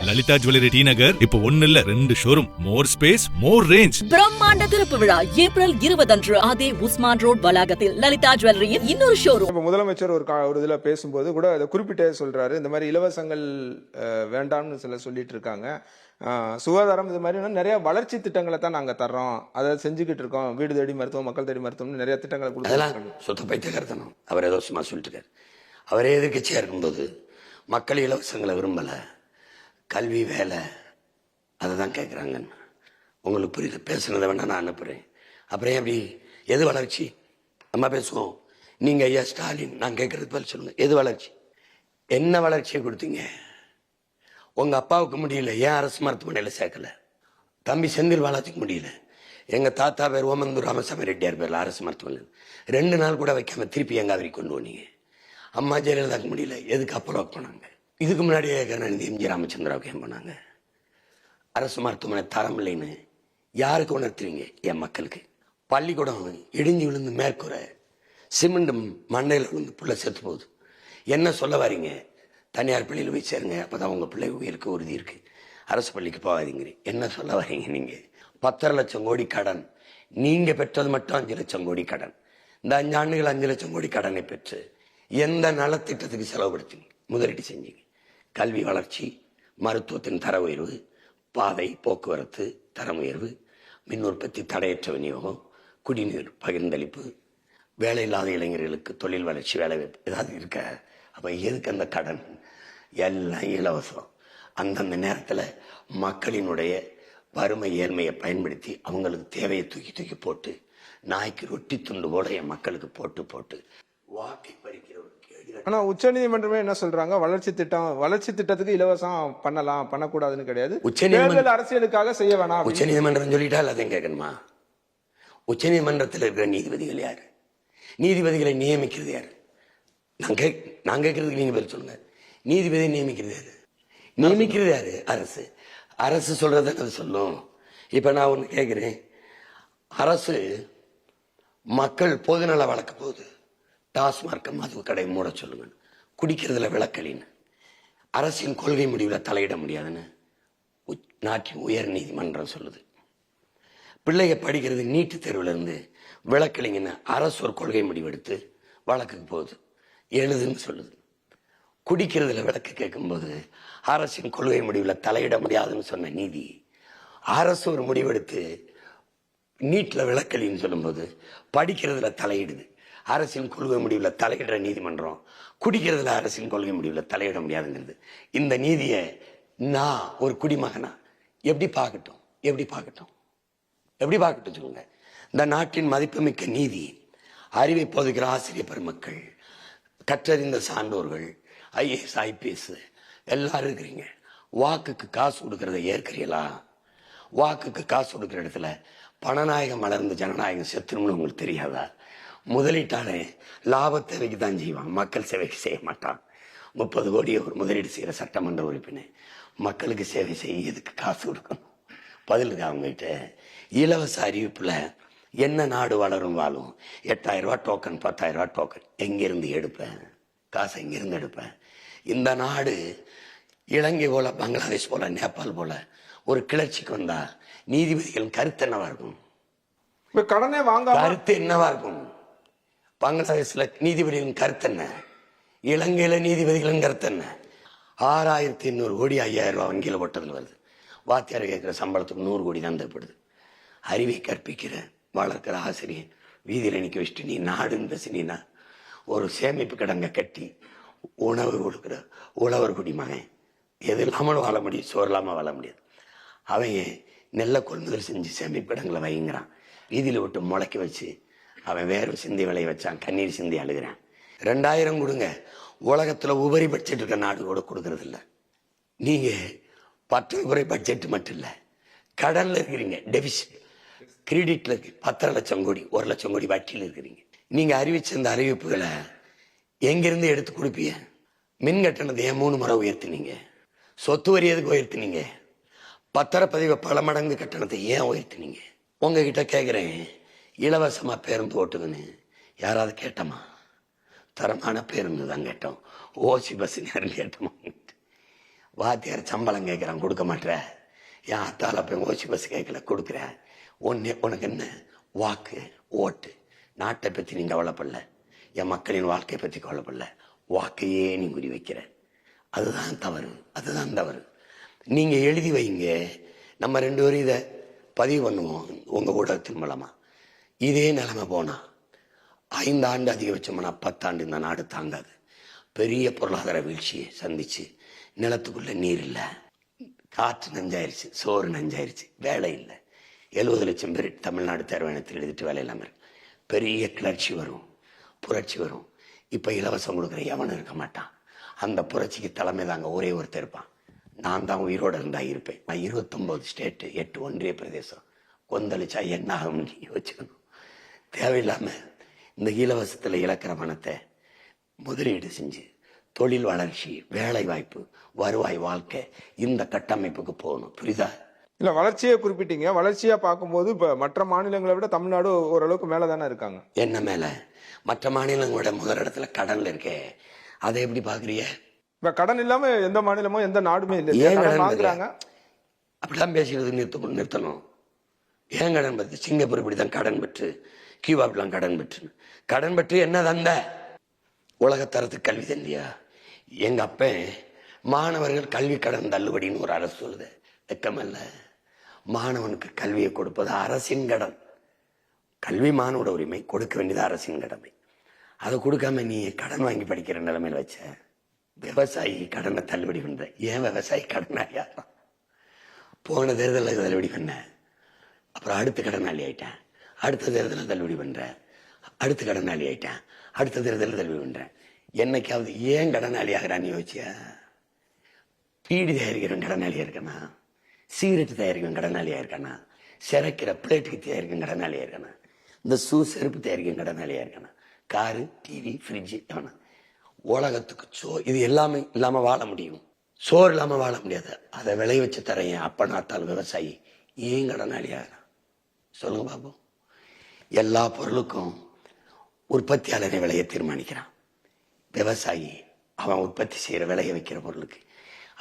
Lalitha jewellery T நகர் இப்போ ஒன்னு இல்ல 2 ஷோரூம், மோர் ஸ்பேஸ், மோர் ரேஞ்ச். பிரம்மாண்ட திறப்பு விழா ஏப்ரல் 20 அன்று அதே உஸ்மான் ரோட் வளாகத்தில் லலிதா ஜுவல்லரியின் இன்னொரு ஷோரூம். முதலமைச்சர் ஒரு இதில் பேசும்போது கூட அதை குறிப்பிட்டே சொல்றாரு, இந்த மாதிரி இலவசங்கள் வேண்டாம்னு சொல்லிட்டு இருக்காங்க. சுகாதாரம் இது மாதிரி நிறைய வளர்ச்சி திட்டங்களை தான் நாங்கள் தர்றோம், அதை செஞ்சுக்கிட்டு இருக்கோம். வீடு தேடி மருத்துவம், மக்கள் தேடி மருத்துவம், நிறைய திட்டங்களை கொடுத்து சுத்த பைத்தியக்காரத்தனம். அவர் ஏதோ சும்மா சொல்லிட்டு இருக்காரு. அவரே எதிர்கட்சியாக இருக்கும்போது மக்கள் இலவசங்களை விரும்பலை, கல்வி வேலை அதை தான் கேட்குறாங்க. உங்களுக்கு புரியுது? பேசுனதை வேணா நான் அனுப்புகிறேன். அப்புறம் எப்படி எது வளர்ச்சி நம்ம பேசுவோம். நீங்கள் ஐயா ஸ்டாலின், நான் கேட்குறது பதில் சொல்லுங்கள். எது வளர்ச்சி? என்ன வளர்ச்சியை கொடுத்தீங்க? உங்கள் அப்பாவுக்கு முடியல, ஏன் அரசு மருத்துவமனையில் சேர்க்கல? தம்பி செந்தில் பாலாஜிக்கு முடியல, எங்கள் தாத்தா பேர் ஓமந்தூர் ராமசாமி ரெட்டியார் பேரில் அரசு மருத்துவமனையில் 2 நாள் கூட வைக்காம திருப்பி எங்காவரி கொண்டு போனீங்க. அம்மா ஜெயலலிதாக்கு முடியல, எதுக்கு அப்போலோக்கு போனாங்க? இதுக்கு முன்னாடியே கருணாநிதி எம்ஜி ராமச்சந்திராவுக்கு ஏன் போனாங்க? அரசு மருத்துவமனை தரம் இல்லைன்னு யாருக்கு உணர்த்துவீங்க? என் மக்களுக்கு. பள்ளிக்கூடம் இடிஞ்சு விழுந்து மேற்கூரை சிமெண்ட் மண்டையில் விழுந்து பிள்ளை செத்து போகுது. என்ன சொல்ல வரீங்க? தனியார் பள்ளியில் போய் சேருங்க, அப்போதான் உங்கள் பிள்ளை உயிருக்கு உறுதி இருக்கு, அரசு பள்ளிக்கு போகாதீங்க. என்ன சொல்ல வரீங்க? நீங்கள் 10.5 லட்சம் கோடி கடன், நீங்கள் பெற்றது மட்டும் 5 லட்சம் கோடி கடன். இந்த 5 ஆண்டுகள் 5 லட்சம் கோடி கடனை பெற்று எந்த நலத்திட்டத்துக்கு செலவுபடுத்தினீங்க? முதலீடு செஞ்சீங்க. கல்வி வளர்ச்சி, மருத்துவத்தின் தர உயர்வு, பாதை போக்குவரத்து தரம் உயர்வு, மின் உற்பத்தி தடையற்ற விநியோகம், குடிநீர் பகிர்ந்தளிப்பு, வேலை இல்லாத இளைஞர்களுக்கு தொழில் வளர்ச்சி, வேலை வாய்ப்பு, ஏதாவது இருக்க? அப்போ எதுக்கு அந்த கடன்? எல்லாம் இலவசம். அந்தந்த நேரத்தில் மக்களினுடைய வறுமை ஏழ்மையை பயன்படுத்தி அவங்களுக்கு தேவையை தூக்கி தூக்கி போட்டு, நாய்க்கு ரொட்டி துண்டு போல என் மக்களுக்கு போட்டு போட்டு வாக்கை பறிக்கிற. ஆனா உச்சநீதிமன்றமே என்ன சொல்றாங்க? வளர்ச்சி திட்டத்துக்கு இலவசம் பண்ணலாம், பண்ணக்கூடாதுன்னு கிடையாது. உச்சநீதிமன்றம் அரசியலுக்காக செய்ய வேணாம். உச்சநீதிமன்றம் சொல்லிட்டா அதையும் கேட்கணுமா? உச்சநீதிமன்றத்தில் இருக்கிற நீதிபதிகள் யாரு? நீதிபதிகளை நியமிக்கிறது யாரு? நான் கேட்கறதுக்கு நீங்க பேர் சொல்லுங்க. நீதிபதி நியமிக்கிறது யாரு? நியமிக்கிறது யாரு? அரசு. அரசு சொல்றத அது சொல்லும். இப்ப நான் ஒண்ணு கேட்கிறேன். அரசு மக்கள் பொதுநல வழக்க போகுது, டாஸ்மார்க் மது கடை மூட சொல்லுங்க, குடிக்கிறதுல விளக்கலின்னு, அரசின் கொள்கை முடிவில் தலையிட முடியாதுன்னு நாட்டின் உயர் நீதிமன்றம் சொல்லுது. பிள்ளைய படிக்கிறது நீட்டு தேர்வுல இருந்து விளக்கலிங்கன்னு அரசு ஒரு கொள்கை முடிவெடுத்து வழக்குக்கு போகுது, எழுதுன்னு சொல்லுது. குடிக்கிறதுல விளக்கு கேட்கும்போது அரசின் கொள்கை முடிவில் தலையிட முடியாதுன்னு சொன்ன நீதி, அரசு ஒரு முடிவெடுத்து நீட்ல விளக்கலின்னு சொல்லும்போது படிக்கிறதுல தலையிடுது. அரசின் கொள்கை முடிவில் தலையிடுற நீதிமன்றம் குடிக்கிறதுல அரசின் கொள்கை முடிவில் தலையிட முடியாதுங்கிறது. இந்த நீதியை நான் ஒரு குடிமகனா எப்படி பார்க்கட்டும்? சொல்லுங்க. இந்த நாட்டின் மதிப்புமிக்க நீதி, அறிவை போதுகிற ஆசிரியர் பெருமக்கள், கற்றறிந்த சான்றோர்கள், ஐஏஎஸ் ஐபிஎஸ் எல்லாரும் இருக்கிறீங்க. வாக்குக்கு காசு கொடுக்கறத ஏற்கிறீங்களா? வாக்குக்கு காசு கொடுக்குற இடத்துல பணநாயகம் மலர்ந்து ஜனநாயகம் செத்துணும்னு உங்களுக்கு தெரியாதா? முதலீட்டாளே லாப தேவைக்கு தான் செய்வான், மக்கள் சேவைக்கு செய்ய மாட்டான். 30 கோடியை ஒரு முதலீடு செய்யற சட்டமன்ற உறுப்பினர் மக்களுக்கு சேவை செய்ய எதுக்கு காசு கொடுக்கணும்? பதில் இருக்கு அவங்ககிட்ட. இலவச அறிவிப்புல என்ன நாடு வளரும் வாழும்? 8000 ரூபாய் டோக்கன், 10,000 ரூபாய் டோக்கன். எங்கிருந்து எடுப்பேன் காசை? எங்கிருந்து எடுப்பேன்? இந்த நாடு இலங்கை போல, பங்களாதேஷ் போல, நேபாள் போல ஒரு கிளர்ச்சிக்கு வந்தா நீதிபதிகளின் கருத்து என்னவா இருக்கும்? கடனே வாங்க கருத்து என்னவா இருக்கும்? பங்களாதேஷ்ல நீதிபதிகளின் கருத்து என்ன? இலங்கையில நீதிபதிகளின் கருத்து என்ன? 6800 கோடி 5000 ரூபாய் வங்கியில போட்டதுல வருது. வாத்தியார் கேட்கிற சம்பளத்துக்கு 100 கோடி தான் தேவைப்படுது. அறிவை கற்பிக்கிற வளர்க்கிற ஆசிரியர் வீதியில நிக்க வச்சுட்டு நீ நாடுன்னு பேசினா, ஒரு சேமிப்பு கிடங்க கட்டி உணவு கொடுக்குற உழவர் குடிமகன் எது இல்லாமல் வாழ முடியும்? சோறு இல்லாமல் வாழ முடியாது. அவங்க நெல்லை கொள்முதல் செஞ்சு சேமிப்பு கிடங்களை வைங்கிறான், வீதியில விட்டு முளைக்க வச்சு அவன் வேர்வை சிந்தி விளைய வச்சான், கண்ணீர் சிந்தி அழுகிறான். 2000 கொடுங்க. உலகத்துல உபரி பட்ஜெட் இருக்க நாடு கூட கொடுக்கறது இல்லை. நீங்க பற்றாக்குறை பட்ஜெட் மட்டும் இல்ல, கடன்ல இருக்கிறீங்க, டெபிசிட், கிரெடிட்ல இருக்கு. 10.5 லட்சம் கோடி, 1 லட்சம் கோடி வட்டியில் இருக்கிறீங்க. நீங்க அறிவிச்ச இந்த அறிவிப்புகளை எங்கிருந்து எடுத்து கொடுப்பீங்க? மின் கட்டணத்தை ஏன் 3 முறை உயர்த்தினீங்க? சொத்து வரி எதுக்கு உயர்த்தினீங்க? பத்திரப்பதிவு பல மடங்கு கட்டணத்தை ஏன் உயர்த்தினீங்க? உங்ககிட்ட கேட்கிறேன், இலவசமா பேருந்து ஓட்டுதுன்னு யாராவது கேட்டோமா? தரமான பேருந்து தான் கேட்டோம். ஓசி பஸ் யாரும் கேட்டோமா? வாத்தியார் சம்பளம் கேட்குறான், கொடுக்க மாட்டேற. என் அத்தால போய் ஓசி பஸ் கேட்கல, கொடுக்குற. உனக்கு என்ன வாக்கு ஓட்டு? நாட்டை பற்றி நீ கவலைப்படல, என் மக்களின் வாழ்க்கையை பற்றி கவலைப்படல, வாக்கையே நீ குறி வைக்கிற. அதுதான் தவறு, அதுதான் தவறு. நீங்க எழுதி வைங்க, நம்ம 2 பேரும் இதை பதிவு பண்ணுவோம் உங்க ஊடகத்தின் மூலமா. இதே நிலைமை போனா 5 ஆண்டு அதிகபட்சமான 10 ஆண்டு இந்த நாடு தாங்காது. பெரிய பொருளாதார வீழ்ச்சியை சந்திச்சு, நிலத்துக்குள்ள நீர் இல்லை, காற்று நஞ்சாயிருச்சு, சோறு நஞ்சாயிருச்சு, வேலை இல்லை. 70 லட்சம் பேர் தமிழ்நாடு தேர்வாணையத்தில் எழுதிட்டு வேலை இல்லாமல் இருக்கு. பெரிய கிளர்ச்சி வரும், புரட்சி வரும். இப்ப இலவசம் கொடுக்குற எவனும் இருக்க மாட்டான். அந்த புரட்சிக்கு தலைமை தாங்க ஒரே ஒருத்தர் இருப்பான். நான் தான் உயிரோடு இருந்தா இருப்பேன். 29 ஸ்டேட்டு, 8 ஒன்றிய பிரதேசம் கொந்தளிச்சா என்ன ஆகும்னு யோசிக்கணும். தேவையில்லாம இந்த இலவசத்துல இழக்கிற பணத்தை முதலீடு செஞ்சு தொழில் வளர்ச்சி, வேலை வாய்ப்பு, வருவாய், வாழ்க்கை, இந்த கட்டமைப்புக்கு போகணும். புரியுதா? இல்ல, வளர்ச்சியை குறிப்பிட்டீங்க. வளர்ச்சியா பார்க்கும்போது இப்ப மற்ற மாநிலங்களை விட தமிழ்நாடு ஓரளவுக்கு மேல தானே இருக்காங்க. என்ன மேல? மற்ற மாநிலங்களோட முதலிடத்துல கடன்ல இருக்கே, அதை எப்படி பாக்குறீங்க? இப்ப கடன் இல்லாம எந்த மாநிலமும் எந்த நாடுமே இல்லை. ஏன் கடன் வாங்குறாங்க? அப்படிலாம் பேசுறது நிறுத்தணும். ஏன் கடன் பற்றி? சிங்கப்பூர் இப்படிதான் கடன் பெற்று, கியூபா அப்படிலாம் கடன் பெற்று என்ன தந்த? உலகத்தரத்துக்கு கல்வி தந்தியா? எங்க அப்பன் மாணவர்கள் கல்வி கடன் தள்ளுபடின்னு ஒரு அரசு சொல்லுது. வெக்கமல்ல? மாணவனுக்கு கல்வியை கொடுப்பது அரசின் கடன். கல்வி மாணவட உரிமை, கொடுக்க வேண்டியது அரசின் கடமை. அதை கொடுக்காம நீ கடன் வாங்கி படிக்கிற நிலைமையில வச்ச. விவசாயி கடனை தள்ளுபடி பண்ற. ஏன் விவசாயி கடனாளியா? போன தேர்தலில் தள்ளுபடி பண்ண, அப்புறம் அடுத்த கடனாளி ஆயிட்டேன். அடுத்த தேர்தலில் தள்ளுபடி பண்ற, அடுத்த கடனாளி ஆயிட்டேன். அடுத்த தேர்தலில் தள்ளுபடி பண்றேன். என்னைக்காவது ஏன் கடனாளி ஆகிறான்னு யோசிச்சியா? பீடி தயாரிக்கிறவன் கடனாளியா இருக்கானா? சிகரெட் தயாரிக்கும் கடனாளியா இருக்கானா? சிறைக்கிற பிளேட்டுக்கு தயாரிக்கும் கடனாளியா இருக்கானா? இந்த செருப்பு தயாரிக்கும் கடனாளியா இருக்கானா? காரு, டிவி, ஃப்ரிட்ஜு, எவனா? உலகத்துக்கு இது எல்லாமே இல்லாம வாழ முடியும். சோறு இல்லாம வாழ முடியாது. அதை விளைய வச்சு தரேன் அப்பனாத்தால் விவசாயி ஏன் கடனாளியா? சொல்லுங்க பாப்போம். எல்லா பொருளுக்கும் உற்பத்தியாளரை விலையை தீர்மானிக்கிறான். விவசாயி அவன் உற்பத்தி செய்யற விலையை வைக்கிற பொருளுக்கு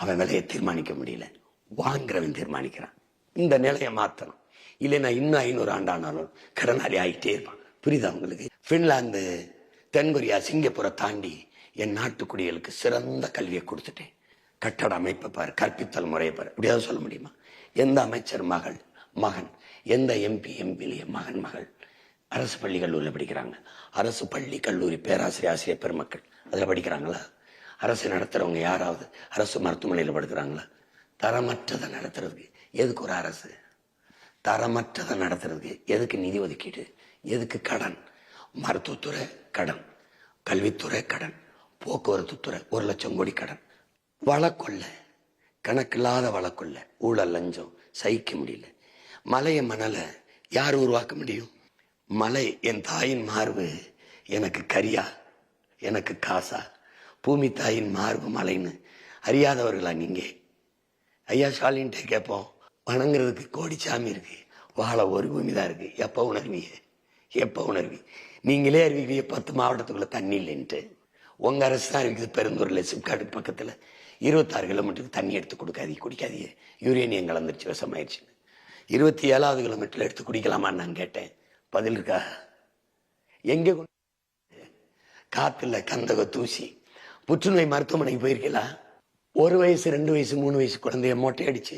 அவன் விலையை தீர்மானிக்க முடியல, வாங்குறவன் தீர்மானிக்கிறான். இந்த நிலையை மாத்தணும். இல்லைன்னா இன்னும் 500 ஆண்டானாலும் கடனாளி ஆகிட்டே இருப்பான். புரியுதா உங்களுக்கு? பின்லாந்து, தென்கொரியா, சிங்கப்பூரை தாண்டி என் நாட்டு குடிகளுக்கு சிறந்த கல்வியை கொடுத்துட்டேன். கட்டட அமைப்பை பாரு, கற்பித்தல் முறையை பாரு. அப்படியாவது சொல்ல முடியுமா? எந்த அமைச்சர் மகன், எந்த எம்பியிலேயே மகள் அரசு பள்ளி கல்லூரியில் படிக்கிறாங்க? அரசு பள்ளி கல்லூரி ஆசிரியர் பெருமக்கள் அதில் படிக்கிறாங்களா? அரசு நடத்துறவங்க யாராவது அரசு மருத்துவமனையில் படுக்கிறாங்களா? தரமற்றதை நடத்துறதுக்கு எதுக்கு ஒரு அரசு? தரமற்றதை நடத்துறதுக்கு எதுக்கு நிதி ஒதுக்கீடு? எதுக்கு கடன்? மருத்துவத்துறை கடன், கல்வித்துறை கடன், போக்குவரத்து துறை 1 லட்சம் கோடி கடன். வழக்கொள்ள, கணக்கில்லாத வழக்கொள்ள, ஊழல், லஞ்சம் சகிக்க முடியல. மலையை மணலை யார் உருவாக்க முடியும்? மலை என் தாயின் மார்பு எனக்கு கரியா, எனக்கு காசா? பூமி தாயின் மார்பு மலைன்னு அறியாதவர்களா நீங்க? ஐயா ஸ்டாலின்ட்டே கேட்போம். வணங்குறதுக்கு கோடி சாமி இருக்கு, வாழ ஒரு பூமி தான் இருக்கு. எப்ப உணர்வி? நீங்களே அறிவிக்கிற 10 மாவட்டத்துக்குள்ள தண்ணி இல்லைன்ட்டு. உங்க அரசு தான் இருக்குது. பெருந்தூரில் சிப்காட்டு பக்கத்துல 26 கிலோமீட்டருக்கு தண்ணி எடுத்து குடிக்காதீங்க, யூரேனியம் கலந்துருச்சு, விஷமாயிருச்சு. 27வது கிலோமீட்டர்ல எடுத்து குடிக்கலாமான்னு நான் கேட்டேன். பதில் இருக்கா? எங்க காத்துல கந்தக தூசி. புற்றுநோய் மருத்துவமனைக்கு போயிருக்கலாம். 1 வயசு 2 வயசு 3 வயசு குழந்தைய மொட்டை அடிச்சு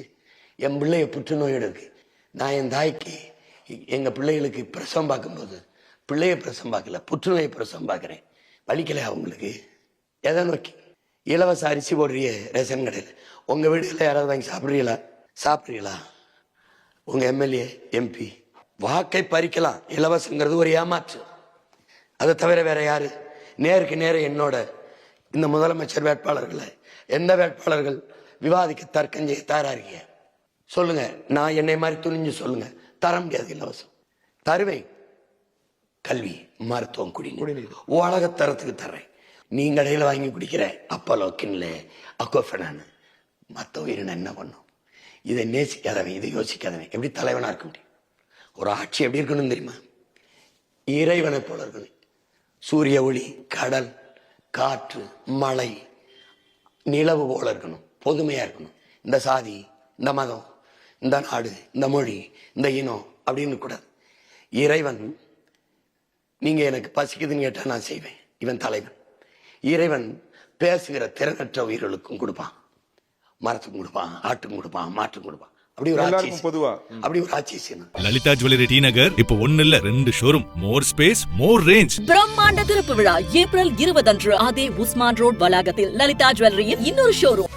என் பிள்ளைய புற்றுநோயோடு இருக்கு. நான் என் தாய்க்கு எங்க பிள்ளைகளுக்கு பிரசவம் பார்க்கும்போது பிள்ளைய பிரசவம் பார்க்கல, புற்றுநோயை பிரசவம் பார்க்கிறேன். வலிக்கலையா உங்களுக்கு? எதை நோக்கி? இலவச அரிசி போடுறிய ரேஷன் கடையில் உங்க வீடுல யாராவது வாங்கி சாப்பிடுறீங்களா? உங்க எம்எல்ஏ, எம்பி வாக்கை பறிக்கலாம். இலவசங்கிறது ஒரு ஏமாற்று. அதை தவிர வேற யாரு? நேருக்கு நேர என்னோட இந்த முதலமைச்சர் வேட்பாளர்களை எந்த வேட்பாளர்கள் விவாதிக்க தர்க்கம் செய்ய தயாரா இருக்கீங்க? சொல்லுங்க. நான் என்னை மாதிரி துணிஞ்சு சொல்லுங்க. தர முடியாது இலவசம். தருவேன். கல்வி, மருத்துவம், குடிநீர் உலகத்தரத்துக்கு தர்றேன். நீங்க கடையில வாங்கி குடிக்கிற அப்பலோ, கின்லே, அக்கோஃபெனான் மற்ற உயிரினம் என்ன பண்ணும்? இதை நேசிக்காதவன், இதை யோசிக்காதவன் எப்படி தலைவனா இருக்க முடியும்? ஒரு ஆட்சி எப்படி இருக்கணும் தெரியுமா? இறைவனை போல இருக்கணும். சூரிய ஒளி, கடல், காற்று, மழை, நிலவு போல இருக்கணும். பொதுமையாக இருக்கணும். இந்த சாதி, இந்த மதம், இந்த நாடு, இந்த மொழி, இந்த இனம் அப்படின்னு கூடாது. இறைவன், நீங்க எனக்கு பசிக்குதுன்னு கேட்டால் நான் செய்வேன், இவன் தலைவன். இறைவன் பேசுகிற திறனற்ற உயிர்களுக்கும் கொடுப்பான், மரத்துக்கும் கொடுப்பான், ஆட்டுக்கும் கொடுப்பான், மாட்டுக்கும் கொடுப்பான். அப்படி ஒரு ஆட்சி, பொதுவா அப்படி ஒரு ஆட்சி செய்யணும். லலிதா ஜுவல்லரி டி நகர் இப்போ 1 இல்ல 2 ஷோரூம். மோர் ஸ்பேஸ், மோர் ரேஞ்ச். பிரம்மாண்ட திறப்பு விழா ஏப்ரல் 20 அன்று அதே உஸ்மான் ரோட் வளாகத்தில் லலிதா ஜுவல்லரியின் இன்னொரு ஷோரூம்.